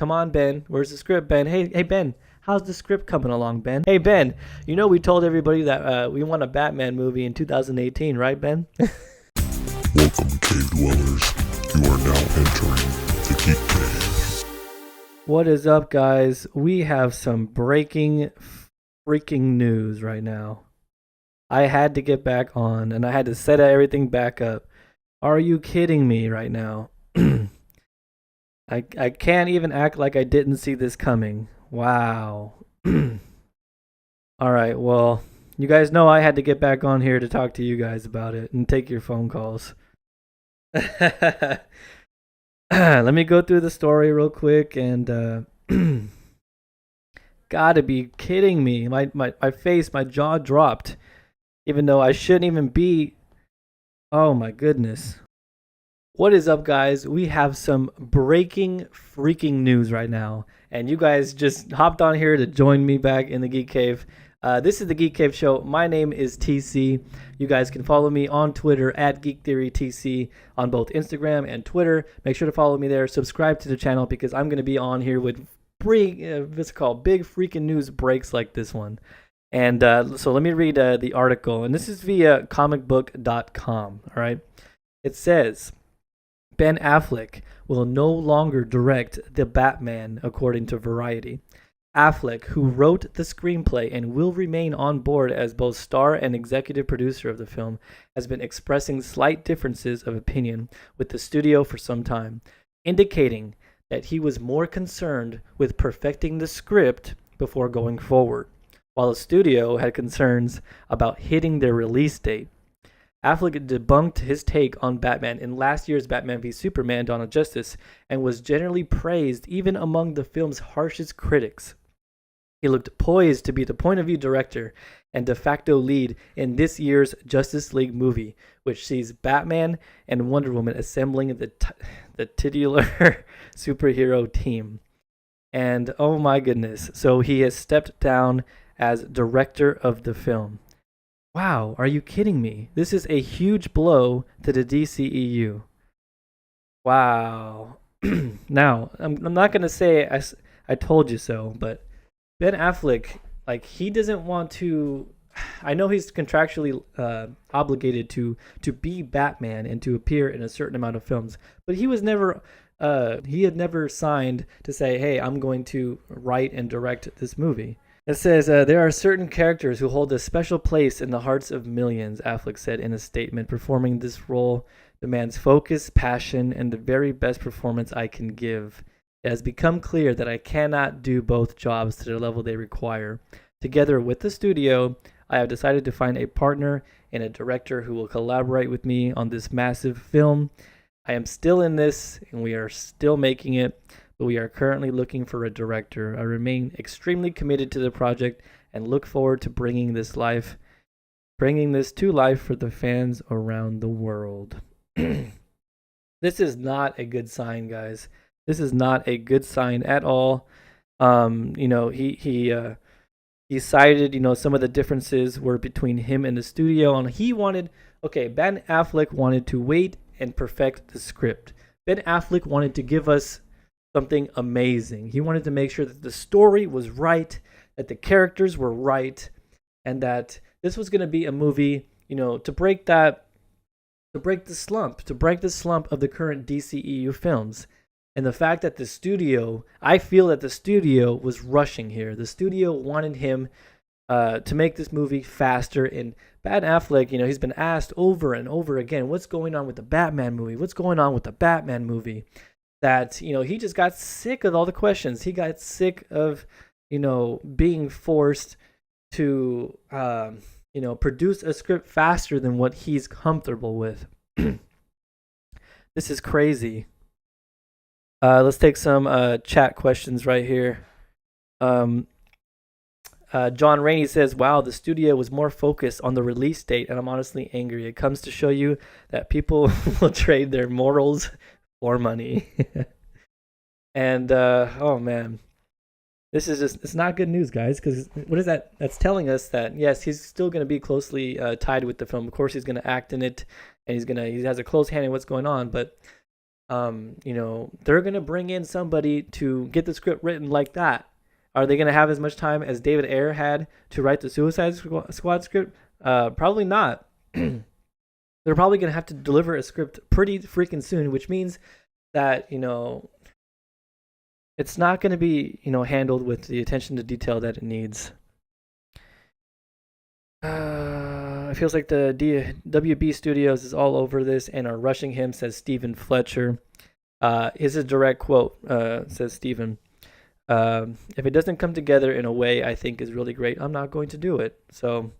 Come on, Ben. Where's the script, Ben? Hey, Ben. How's the script coming along, Ben? Hey, Ben. We told everybody that we want a Batman movie in 2018, right, Ben? Welcome, cave dwellers. You are now entering the Geek Cave. What is up, guys? We have some breaking freaking news right now. I had to get back on, and I had to set everything back up. Are you kidding me right now? I can't even act like I didn't see this coming. Wow. Alright, well, you guys know I had to get back on here to talk to you guys about it and take your phone calls. Let me go through the story real quick and gotta be kidding me. My jaw dropped. Even though I shouldn't even be. Oh my goodness. What is up, guys? We have some breaking freaking news right now. And you guys just hopped on here to join me back in the Geek Cave. This is the Geek Cave Show. My name is TC. You guys can follow me on Twitter at Geek Theory TC on both Instagram and Twitter. Make sure to follow me there. Subscribe to the channel because I'm going to be on here with big freaking news breaks like this one. And so let me read the article. And this is via comicbook.com. All right. It says, Ben Affleck will no longer direct the Batman, according to Variety. Affleck, who wrote the screenplay and will remain on board as both star and executive producer of the film, has been expressing slight differences of opinion with the studio for some time, indicating that he was more concerned with perfecting the script before going forward, while the studio had concerns about hitting their release date. Affleck debunked his take on Batman in last year's Batman v Superman: Dawn of Justice and was generally praised even among the film's harshest critics. He looked poised to be the point of view director and de facto lead in this year's Justice League movie, which sees Batman and Wonder Woman assembling the titular superhero team. And oh my goodness, so he has stepped down as director of the film. Wow, are you kidding me? This is a huge blow to the DCEU. Wow. Now, I'm not going to say I told you so, but Ben Affleck, he doesn't want to. I know he's contractually obligated to be Batman and to appear in a certain amount of films, but he had never signed to say, hey, I'm going to write and direct this movie. It says, there are certain characters who hold a special place in the hearts of millions, Affleck said in a statement. Performing this role demands focus, passion, and the very best performance I can give. It has become clear that I cannot do both jobs to the level they require. Together with the studio, I have decided to find a partner and a director who will collaborate with me on this massive film. I am still in this, and we are still making it. But we are currently looking for a director. I remain extremely committed to the project and look forward to bringing this to life for the fans around the world. This is not a good sign, guys. This is not a good sign at all. He cited, some of the differences were between him and the studio, and Ben Affleck wanted to wait and perfect the script. Ben Affleck wanted to give us something amazing. He wanted to make sure that the story was right, that the characters were right, and that this was going to be a movie, to break the slump of the current DCEU films. And the fact that I feel that the studio was rushing here. The studio wanted him to make this movie faster. And Ben Affleck, he's been asked over and over again, what's going on with the Batman movie? What's going on with the Batman movie? That, he just got sick of all the questions. He got sick of, being forced to, produce a script faster than what he's comfortable with. This is crazy. Let's take some chat questions right here. John Rainey says, wow, the studio was more focused on the release date, and I'm honestly angry. It comes to show you that people will trade their morals for money. And oh man, this is it's not good news, guys, because what is that? That's telling us that yes, he's still going to be closely tied with the film. Of course, he's going to act in it, and he has a close hand in what's going on. But they're gonna bring in somebody to get the script written like that. Are they gonna have as much time as David Ayer had to write the Suicide Squad script? Probably not. They're probably gonna have to deliver a script pretty freaking soon, which means that it's not gonna be handled with the attention to detail that it needs. It feels like the WB Studios is all over this and are rushing him, says Stephen Fletcher. Here's a direct quote, says Stephen. If it doesn't come together in a way I think is really great, I'm not going to do it. So,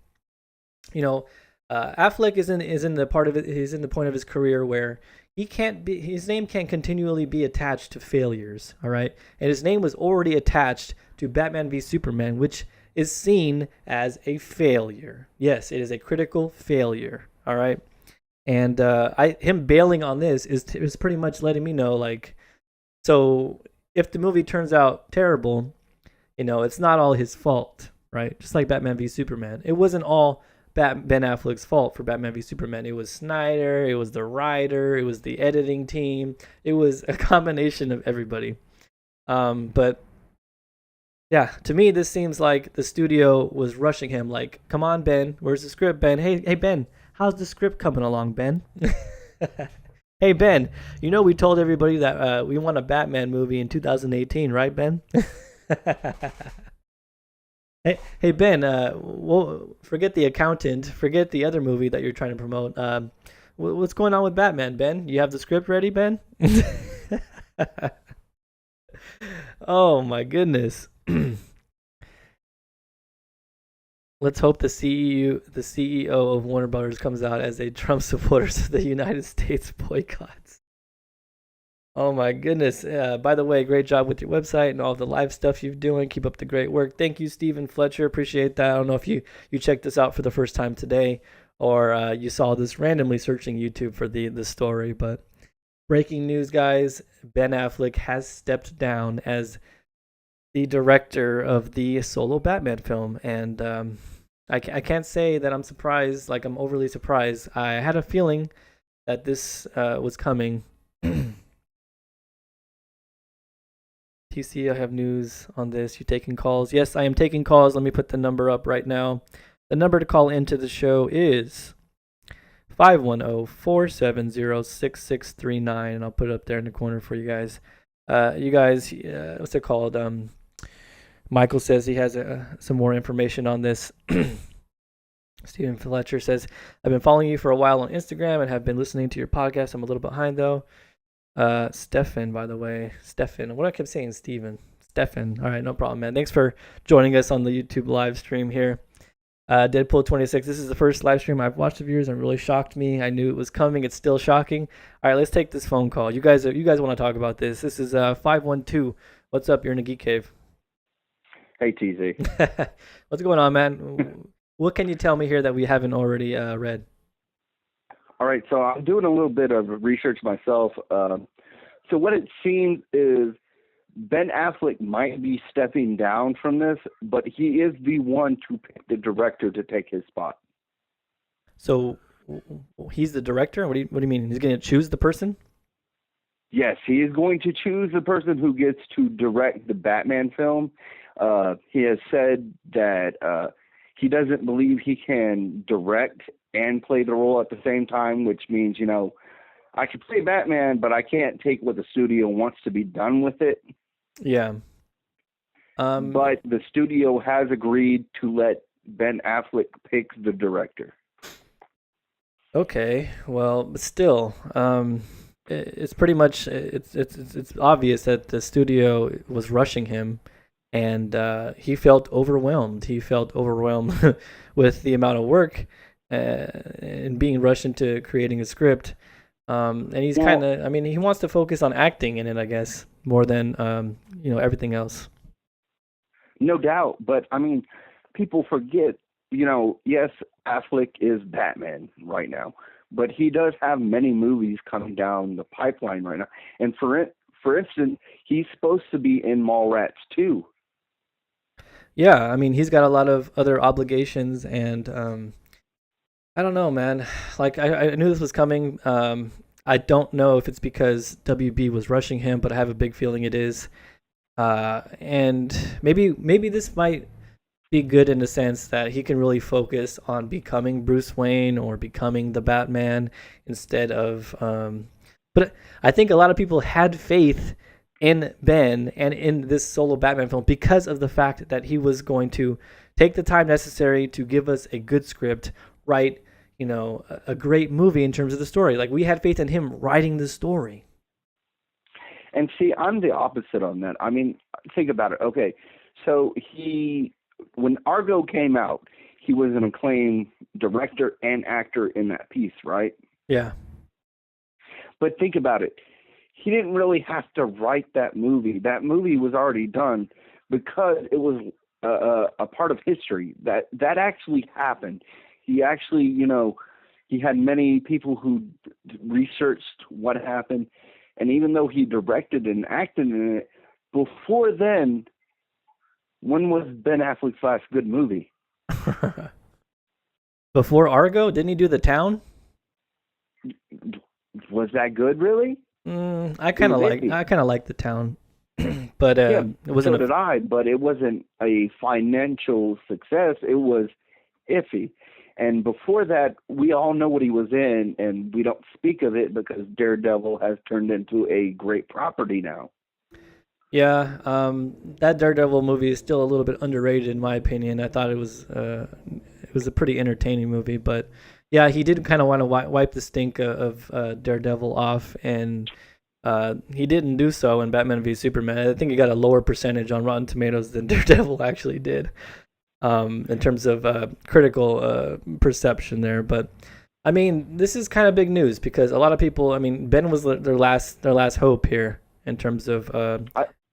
Affleck is in the part of it. He's in the point of his career where his name can't continually be attached to failures. All right, and his name was already attached to Batman v Superman, which is seen as a failure. Yes, it is a critical failure. All right, and him bailing on this is pretty much letting me know, like, so if the movie turns out terrible, it's not all his fault, right? Just like Batman v Superman, it wasn't all Ben Affleck's fault for Batman v Superman. It was Snyder, it was the writer, it was the editing team, it was a combination of everybody. But yeah, to me, this seems like the studio was rushing him. Like, come on, Ben, where's the script, Ben? Hey, Ben, how's the script coming along, Ben? Hey, Ben, we told everybody that we want a Batman movie in 2018, right, Ben? Hey, Ben, forget the accountant, forget the other movie that you're trying to promote. What's going on with Batman, Ben? You have the script ready, Ben? Oh, my goodness. Let's hope the CEO of Warner Brothers comes out as a Trump supporter so the United States boycotts. Oh my goodness. By the way, great job with your website and all the live stuff you're doing. Keep up the great work. Thank you, Stephen Fletcher. Appreciate that. I don't know if you checked this out for the first time today or you saw this randomly searching YouTube for the story, but breaking news, guys. Ben Affleck has stepped down as the director of the solo Batman film, and I can't say that I'm surprised, like I'm overly surprised. I had a feeling that this was coming. TC, I have news on this. You taking calls? Yes, I am taking calls. Let me put the number up right now. The number to call into the show is 510-470-6639, and I'll put it up there in the corner for you guys. What's it called? Michael says he has some more information on this. Stephen Fletcher says, I've been following you for a while on Instagram and have been listening to your podcast. I'm a little behind, though. Stefan, by the way. Stefan. What I kept saying, Steven. Stefan. All right, no problem, man. Thanks for joining us on the YouTube live stream here. Deadpool 26. This is the first live stream I've watched of yours and really shocked me. I knew it was coming. It's still shocking. All right, let's take this phone call. You guys want to talk about this. This is 512. What's up? You're in a geek cave. Hey, TZ. What's going on, man? What can you tell me here that we haven't already read? All right, so I'm doing a little bit of research myself. So what it seems is Ben Affleck might be stepping down from this, but he is the one to pick the director to take his spot. So he's the director? What do you mean? He's going to choose the person? Yes, he is going to choose the person who gets to direct the Batman film. He has said that he doesn't believe he can direct and play the role at the same time, which means, I can play Batman, but I can't take what the studio wants to be done with it. Yeah. But the studio has agreed to let Ben Affleck pick the director. Okay, well, but still, it's pretty much it's obvious that the studio was rushing him, and he felt overwhelmed. He felt overwhelmed with the amount of work and being rushed into creating a script. And he's kind of, he wants to focus on acting in it, I guess, more than everything else. No doubt, but people forget. Yes, Affleck is Batman right now, but he does have many movies coming down the pipeline right now. And for instance, he's supposed to be in Mallrats too. Yeah, he's got a lot of other obligations, and I don't know, man. Like I knew this was coming. I don't know if it's because WB was rushing him, but I have a big feeling it is. And maybe this might be good in the sense that he can really focus on becoming Bruce Wayne or becoming the Batman instead of. But I think a lot of people had faith in Ben and in this solo Batman film because of the fact that he was going to take the time necessary to give us a good script, write, a great movie in terms of the story. Like, we had faith in him writing the story. And see, I'm the opposite on that. I mean, think about it. Okay, so when Argo came out, he was an acclaimed director and actor in that piece, right? Yeah. But think about it. He didn't really have to write that movie. That movie was already done because it was a part of history. That actually happened. He actually, he had many people who researched what happened. And even though he directed and acted in it, before then, when was Ben Affleck's last good movie? Before Argo, didn't he do The Town? Was that good, really? I kind of like The Town, but yeah, it wasn't. So did I, but it wasn't a financial success. It was iffy. And before that, we all know what he was in, and we don't speak of it because Daredevil has turned into a great property now. Yeah, that Daredevil movie is still a little bit underrated in my opinion. I thought it was a pretty entertaining movie, but yeah, he did kind of want to wipe the stink of Daredevil off, and he didn't do so in Batman v Superman. I think he got a lower percentage on Rotten Tomatoes than Daredevil actually did. In terms of critical perception there. But I mean, this is kind of big news because a lot of people, I mean, Ben was their last hope here in terms of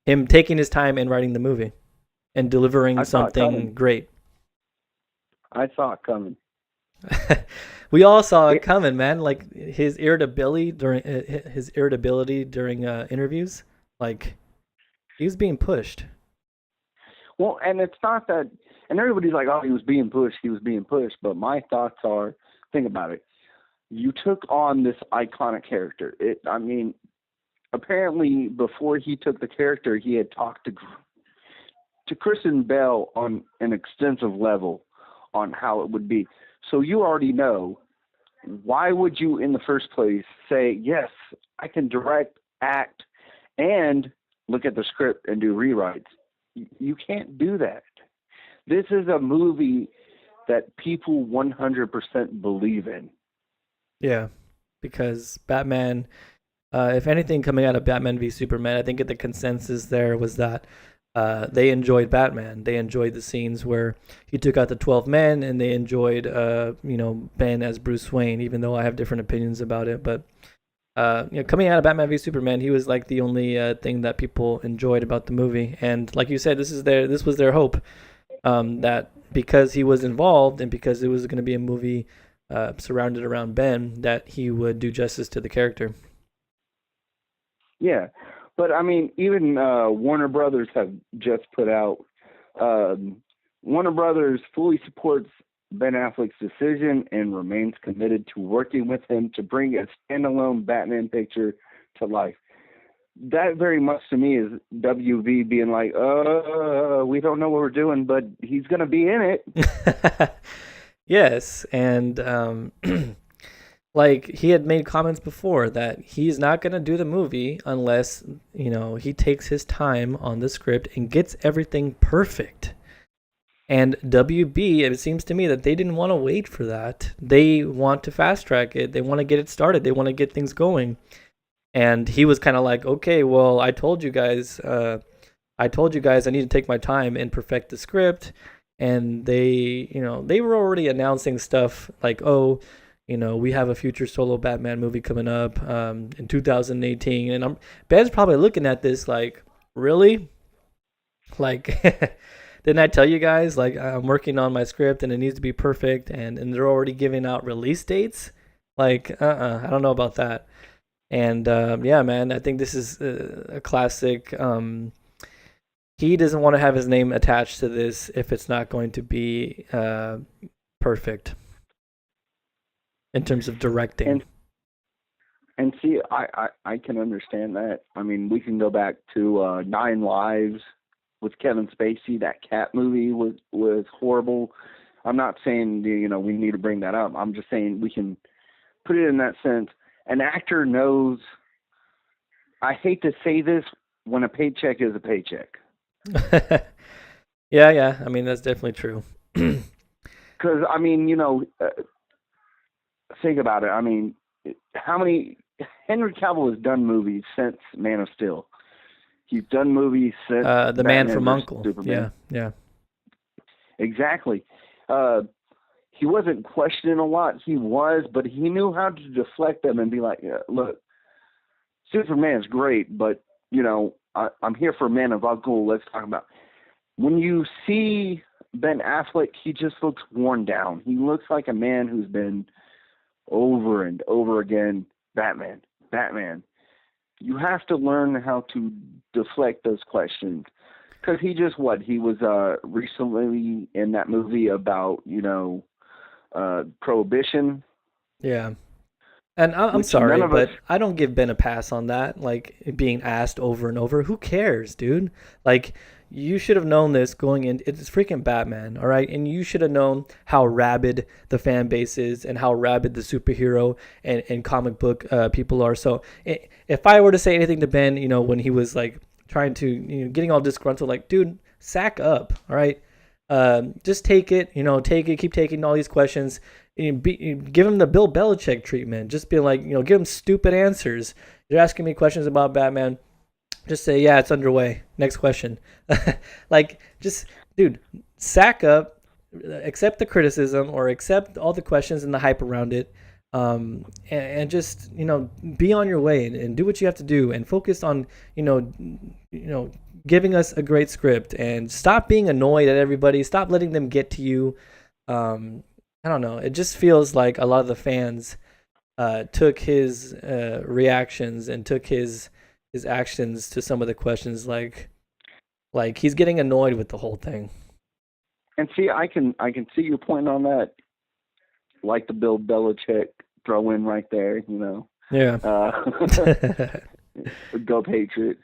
him taking his time and writing the movie and delivering something great. I saw it coming. We all saw it coming, man. Like his irritability during interviews, like he was being pushed. Well, and it's not that. And everybody's like, oh, he was being pushed. But my thoughts are, think about it. You took on this iconic character. Apparently before he took the character, he had talked to Kristen Bell on an extensive level on how it would be. So you already know. Why would you in the first place say, yes, I can direct, act, and look at the script and do rewrites? You can't do that. This is a movie that people 100% believe in. Yeah, because Batman, if anything coming out of Batman v Superman, I think the consensus there was that they enjoyed Batman. They enjoyed the scenes where he took out the 12 men, and they enjoyed, Ben as Bruce Wayne, even though I have different opinions about it. But coming out of Batman v Superman, he was like the only thing that people enjoyed about the movie. And like you said, this was their hope. That because he was involved and because it was going to be a movie surrounded around Ben, that he would do justice to the character. Yeah, but I mean, even Warner Brothers have just put out. Warner Brothers fully supports Ben Affleck's decision and remains committed to working with him to bring a standalone Batman picture to life. That very much to me is WB being like, we don't know what we're doing, but he's going to be in it. Yes, and like he had made comments before that he's not going to do the movie unless, he takes his time on the script and gets everything perfect. And WB, it seems to me that they didn't want to wait for that. They want to fast track it. They want to get it started. They want to get things going. And he was kind of like, okay, well, I told you guys I need to take my time and perfect the script. And they were already announcing stuff like, we have a future solo Batman movie coming up in 2018. And Ben's probably looking at this like, really? Like, didn't I tell you guys, like, I'm working on my script and it needs to be perfect, and they're already giving out release dates? Like, I don't know about that. And yeah, man, I think this is a classic. He doesn't want to have his name attached to this if it's not going to be perfect in terms of directing. And see, I can understand that. I mean, we can go back to Nine Lives with Kevin Spacey. That cat movie was horrible. I'm not saying we need to bring that up. I'm just saying we can put it in that sense. An actor knows. I hate to say this, when a paycheck is a paycheck. Yeah. I mean, that's definitely true. Because I mean, think about it. I mean, how many Henry Cavill has done movies since Man of Steel? He's done movies since The Man Batman from vs. Uncle. Superman. Yeah. Exactly. He wasn't questioning a lot. He was, but he knew how to deflect them and be like, look, Superman's great, but, I'm here for Man of Uncle. Let's talk about. When you see Ben Affleck, he just looks worn down. He looks like a man who's been over and over again, Batman. You have to learn how to deflect those questions. Because he was recently in that movie about, prohibition. Yeah. And I'm sorry, but I don't give Ben a pass on that. Like, being asked over and over. Who cares, dude? Like, you should have known this going in. It's freaking Batman, all right? And you should have known how rabid the fan base is and how rabid the superhero and comic book people are. So if I were to say anything to Ben, when he was like trying to, getting all disgruntled, like, dude, sack up, all right? Just take it, keep taking all these questions. Give him the Bill Belichick treatment. Just be like, give him stupid answers. You're asking me questions about Batman. Just say, yeah, it's underway. Next question. Like, just, dude, sack up, accept the criticism or accept all the questions and the hype around it. And just, be on your way and do what you have to do and focus on, giving us a great script and stop being annoyed at everybody. Stop letting them get to you. I don't know. It just feels like a lot of the fans took his reactions and took his actions to some of the questions like he's getting annoyed with the whole thing. And see, I can see your point on that. Like the Bill Belichick throw in right there, Yeah. Go Patriots.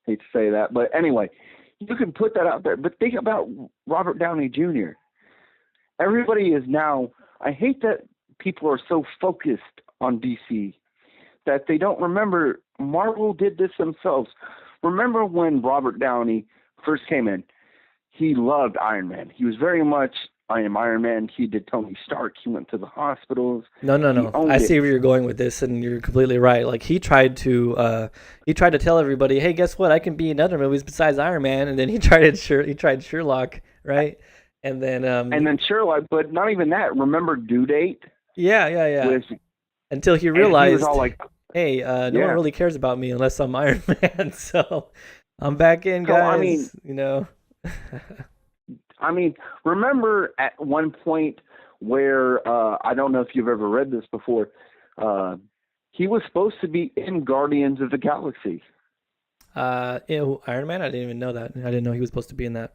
Hate to say that, but anyway, you can put that out there. But think about Robert Downey Jr. Everybody is now. I hate that people are so focused on DC that they don't remember Marvel did this themselves. Remember when Robert Downey first came in? He loved Iron Man. He was very much, I am Iron Man. He did Tony Stark. He went to the hospitals. No. I see where you're going with this, and you're completely right. Like, he tried to tell everybody, hey, guess what? I can be in other movies besides Iron Man. And then he tried Sherlock, right? And then Sherlock, but not even that. Remember Due Date? Yeah. Until he realized, he was all like, hey, no one really cares about me unless I'm Iron Man. So I'm back in, guys. I mean, remember at one point where, I don't know if you've ever read this before, he was supposed to be in Guardians of the Galaxy. Iron Man? I didn't even know that. I didn't know he was supposed to be in that.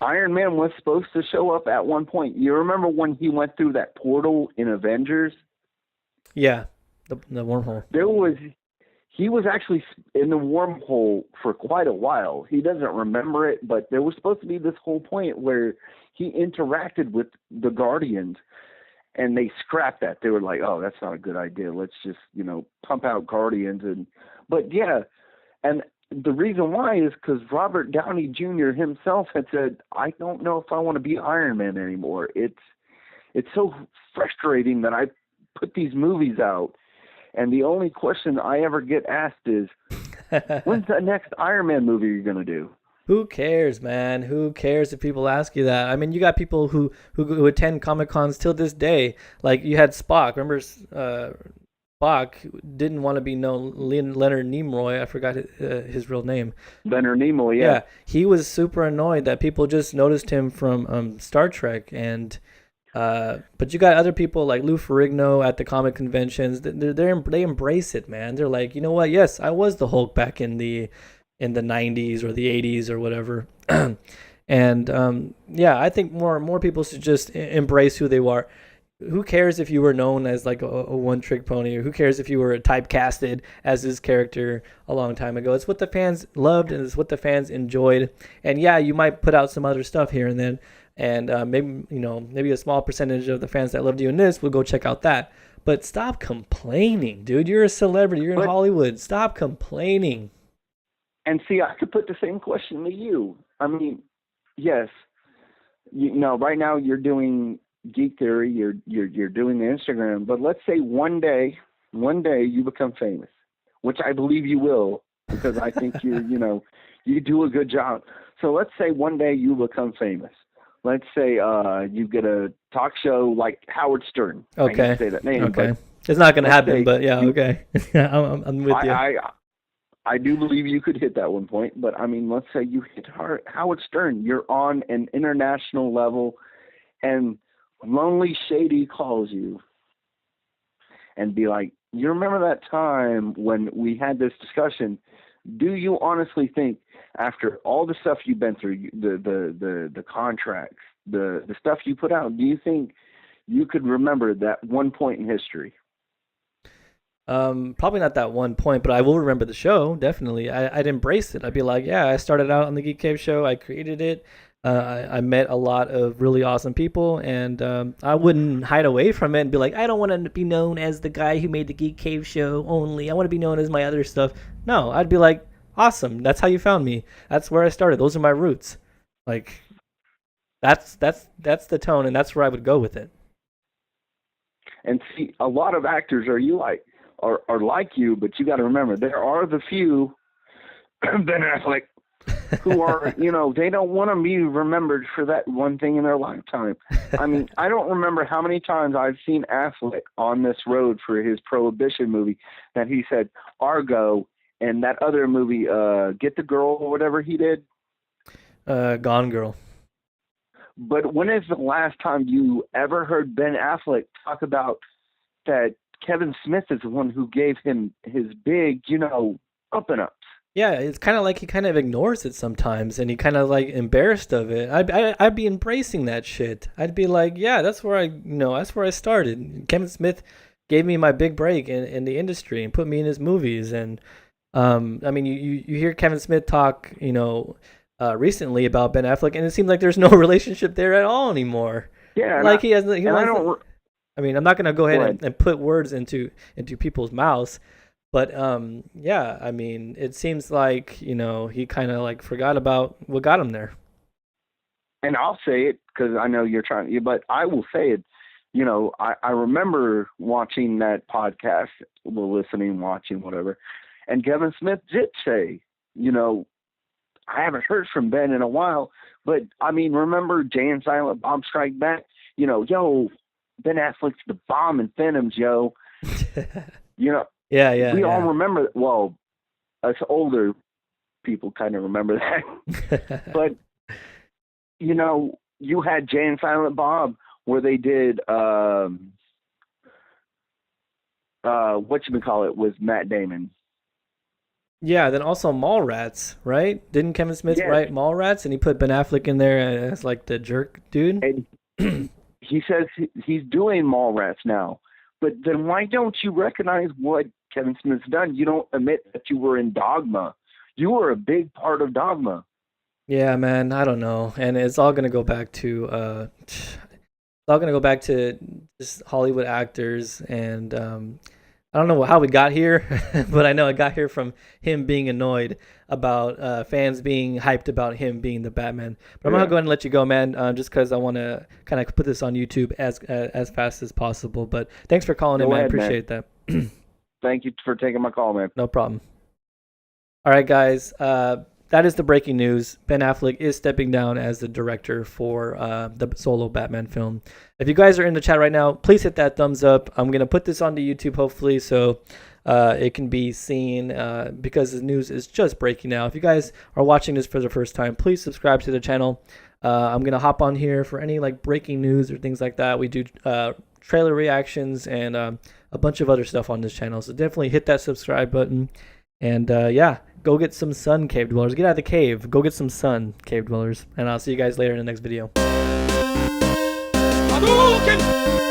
Iron Man was supposed to show up at one point. You remember when he went through that portal in Avengers? Yeah, the wormhole. He was actually in the wormhole for quite a while. He doesn't remember it, but there was supposed to be this whole point where he interacted with the Guardians, and they scrapped that. They were like, oh, that's not a good idea. Let's just, pump out Guardians. But yeah, and the reason why is because Robert Downey Jr. himself had said, I don't know if I want to be Iron Man anymore. It's so frustrating that I put these movies out, and the only question I ever get asked is, when's the next Iron Man movie you're going to do? Who cares, man? Who cares if people ask you that? I mean, you got people who attend Comic-Cons till this day. Like, you had Spock. Remember, Spock didn't want to be known Leonard Nimoy. I forgot his real name. Leonard Nimoy, yeah. Yeah, he was super annoyed that people just noticed him from Star Trek. And but you got other people like Lou Ferrigno at the comic conventions. They embrace it, man. They're like, you know what? Yes, I was the Hulk back in the 90s or the 80s or whatever. And I think more people should just embrace who they are. who cares if you were known as like a one-trick pony, or who cares if you were typecasted as this character a long time ago? It's what the fans loved, and it's what the fans enjoyed. And yeah, you might put out some other stuff here and then, and maybe a small percentage of the fans that loved you in this will go check out that. But stop complaining, dude. You're a celebrity. You're in Hollywood. Stop complaining. And see, I could put the same question to you. I mean, yes, right now you're doing Geek Theory, you're doing the Instagram, but let's say one day you become famous, which I believe you will, because I think you do a good job. So let's say one day you become famous. Let's say you get a talk show like Howard Stern. Okay. I can't say that name. Okay. It's not going to happen, but yeah, okay. I'm with you. I do believe you could hit that one point, but I mean, let's say you hit Howard Stern. You're on an international level, and Lonely Shady calls you and be like, you remember that time when we had this discussion? Do you honestly think, after all the stuff you've been through, the contracts, the stuff you put out, do you think you could remember that one point in history? Probably not that one point, but I will remember the show. Definitely. I'd embrace it. I'd be like, yeah, I started out on the Geek Cave show. I created it. I met a lot of really awesome people, and I wouldn't hide away from it and be like, I don't want to be known as the guy who made the Geek Cave show only. I want to be known as my other stuff. No, I'd be like, awesome. That's how you found me. That's where I started. Those are my roots. Like, that's the tone, and that's where I would go with it. And see, a lot of actors are like you, but you got to remember, there are the few, Ben Affleck, who are, they don't want to be remembered for that one thing in their lifetime. I mean, I don't remember how many times I've seen Affleck on this road for his Prohibition movie that he said Argo, and that other movie, Get the Girl or whatever he did. Gone Girl. But when is the last time you ever heard Ben Affleck talk about that Kevin Smith is the one who gave him his big, up and ups? Yeah, it's kind of like he kind of ignores it sometimes, and he kind of like embarrassed of it. I'd be embracing that shit. I'd be like, yeah, that's where I started. Kevin Smith gave me my big break in the industry and put me in his movies. And I mean, you hear Kevin Smith talk, recently about Ben Affleck, and it seems like there's no relationship there at all anymore. Yeah, like I mean, I'm not gonna go ahead and put words into people's mouths. But yeah, I mean, it seems like he kind of like forgot about what got him there. And I'll say it because I know you're trying to, but I will say it. I remember watching that podcast, listening, watching, whatever, and Kevin Smith did say, I haven't heard from Ben in a while, but I mean, remember Jay and Silent Bob Strike Back? Yo, Ben Affleck's the bomb in Phantoms, yo. Yeah. We all remember. Well, us older people kind of remember that. But you had Jay and Silent Bob where they did whatchamacallit with Matt Damon. Yeah, then also Mallrats, right? Didn't Kevin Smith write Mallrats, and he put Ben Affleck in there as like the jerk dude? And he says he's doing Mallrats now. But then why don't you recognize what Kevin Smith's done? You don't admit that you were in Dogma. You were a big part of Dogma. Yeah, man, I don't know. And it's all going to go back to just Hollywood actors, and I don't know how we got here, but I know it got here from him being annoyed about fans being hyped about him being the Batman. But I'm going to go ahead and let you go, man, just because I want to kind of put this on YouTube as fast as possible. But thanks for calling in, man. I appreciate that. Thank you for taking my call, man. No problem. All right, guys. That is the breaking news. Ben Affleck is stepping down as the director for the solo Batman film. If you guys are in the chat right now, please hit that thumbs up. I'm going to put this onto YouTube, hopefully, so it can be seen because the news is just breaking now. If you guys are watching this for the first time, please subscribe to the channel. I'm going to hop on here for any like breaking news or things like that. We do trailer reactions and a bunch of other stuff on this channel, so definitely hit that subscribe button. And yeah, go get some sun, cave dwellers. Get out of the cave. Go get some sun, cave dwellers. And I'll see you guys later in the next video. Hadouken!